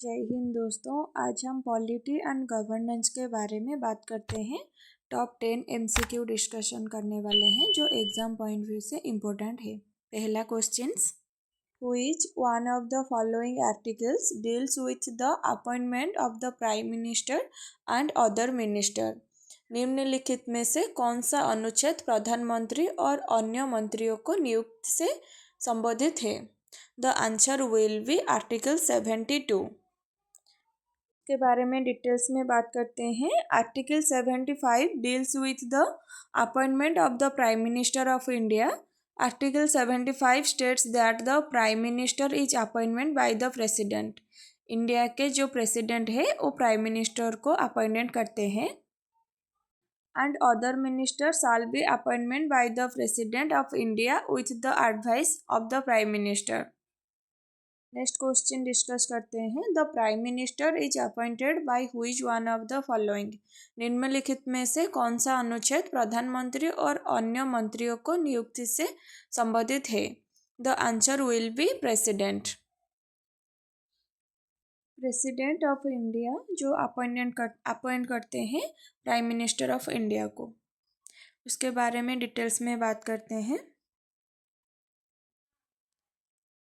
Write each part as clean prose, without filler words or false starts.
जय हिंद दोस्तों। आज हम पॉलिटी एंड गवर्नेंस के बारे में बात करते हैं। टॉप 10 एमसीक्यू डिस्कशन करने वाले हैं जो एग्जाम पॉइंट व्यू से इम्पोर्टेंट है। पहला questions, which one of the following articles deals with the appointment of the prime minister and other minister. निम्नलिखित में से कौन सा अनुच्छेद प्रधानमंत्री और अन्य मंत्रियों को नियुक्ति से संबोधित है? The answer will B article 72 के बारे में डिटेल्स में बात करते हैं। Article 75 deals with the appointment of the prime minister of India. Article 75 states that the prime minister is appointment by the president. India के जो प्रेसिडेंट है वो प्राइम मिनिस्टर को अपॉइंटमेंट करते हैं। And other minister shall be appointment by the president of India with the advice of the prime minister. Next question discuss करते हैं। The prime minister is appointed by which one of the following. निम्नलिखित में से कौन सा अनुच्छेद प्रधानमंत्री और अन्य मंत्रियों को नियुक्ति से संबंधित है? The answer will B president. President of India जो अपॉइंट करते हैं प्राइम मिनिस्टर ऑफ इंडिया को, उसके बारे में डिटेल्स में बात करते हैं।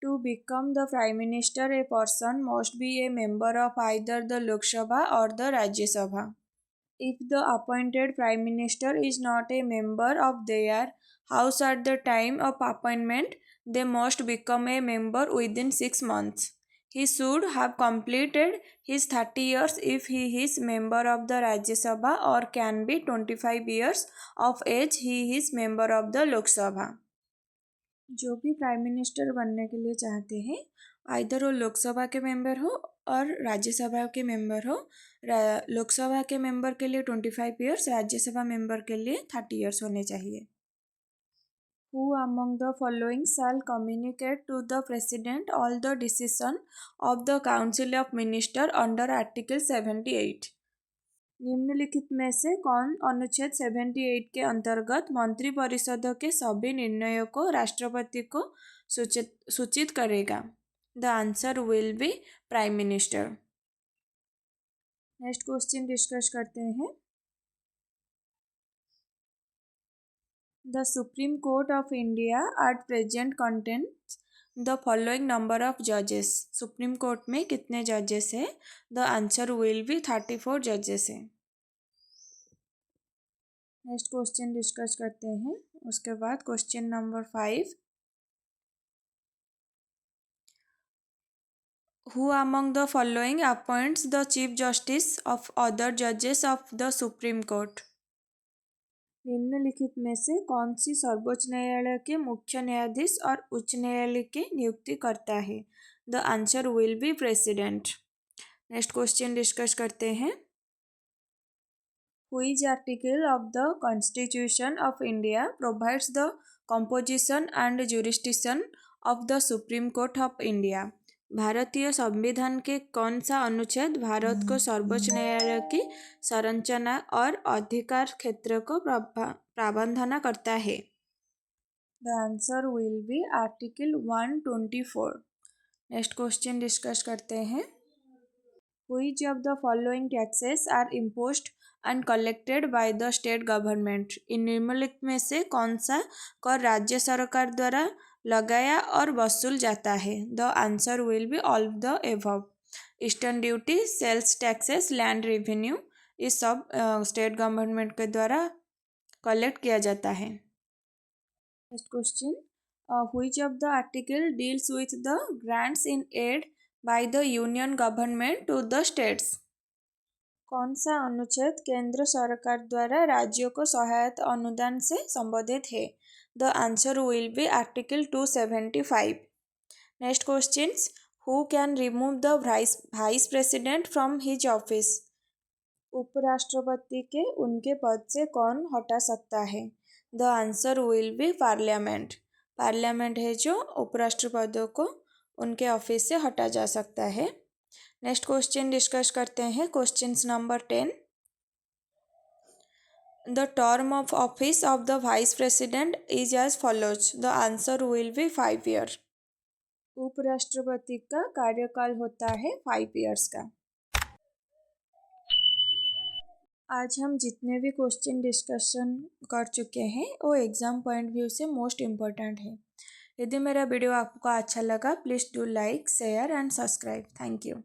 To become the Prime Minister, a person must be a member of either the Lok Sabha or the Rajya Sabha. If the appointed Prime Minister is not a member of their house at the time of appointment, they must become a member within 6 months. He should have completed his 30 years if he is member of the Rajya Sabha, or can be 25 years of age he is member of the Lok Sabha. जो भी prime minister बनने के लिए चाहते हैं, either वो लोकसभा के member हो और राज्यसभा के मेंबर हो। लोकसभा के मेंबर के लिए 25 ईयर्स, राज्यसभा मेंबर के लिए 30 ईयर्स होने चाहिए। Who among the following shall communicate to the President all the decision of the Council of Minister under Article 78? निम्नलिखित में से कौन अनुच्छेद 78 के अंतर्गत मंत्रिपरिषद के सभी निर्णयों को राष्ट्रपति को सूचित करेगा? The answer will B prime minister. Next question discuss करते हैं। The supreme court of India at present contains the following number of जजेस। सुप्रीम कोर्ट में कितने जजेस है? द आंसर विल बी 34 जजेस है। नेक्स्ट क्वेश्चन डिस्कस करते हैं। उसके बाद question number 5, Who among the following appoints the Chief Justice of other judges of the Supreme Court? निम्नलिखित में से कौन सी सर्वोच्च न्यायालय के मुख्य न्यायाधीश और उच्च न्यायालय की नियुक्ति करता है? The answer will B president. Next question discuss करते हैं। Which article of the Constitution of India provides the composition and jurisdiction of the Supreme Court of India? भारतीय संविधान के कौन सा अनुच्छेद भारत को सर्वोच्च न्यायालय की संरचना और अधिकार क्षेत्र को प्रावधान करता है? The answer will B article 124। Next question discuss करते हैं। Which of the following taxes are imposed and collected by the state government? इन निम्नलिखित में से कौन सा कर राज्य सरकार द्वारा लगाया और वसूल जाता है? The answer will be all of the above. Eastern duty, sales taxes, land revenue, ये सब स्टेट गवर्नमेंट के द्वारा कलेक्ट किया जाता है। Next question, which of the article deals with the grants in aid by the union government to the states? कौन सा अनुच्छेद केंद्र सरकार द्वारा राज्यों को सहायता अनुदान से संबंधित है? The answer will B article 275। Next questions, who can remove the vice president from his office? उपराष्ट्रपति के उनके पद से कौन हटा सकता है? The answer will B parliament. Parliament है जो उपराष्ट्रपतियों को उनके ऑफिस से हटा जा सकता है। नेक्स्ट क्वेश्चन डिस्कस करते हैं। Question number 10, the term of office of the vice president is as follows. The answer will be 5 year. उपराष्ट्रपति का कार्यकाल होता है 5 इयर्स का। आज हम जितने भी क्वेश्चन डिस्कशन कर चुके हैं वो एग्ज़ाम पॉइंट व्यू से मोस्ट इम्पोर्टेंट है। यदि मेरा वीडियो आपको अच्छा लगा please do like share and subscribe. Thank you.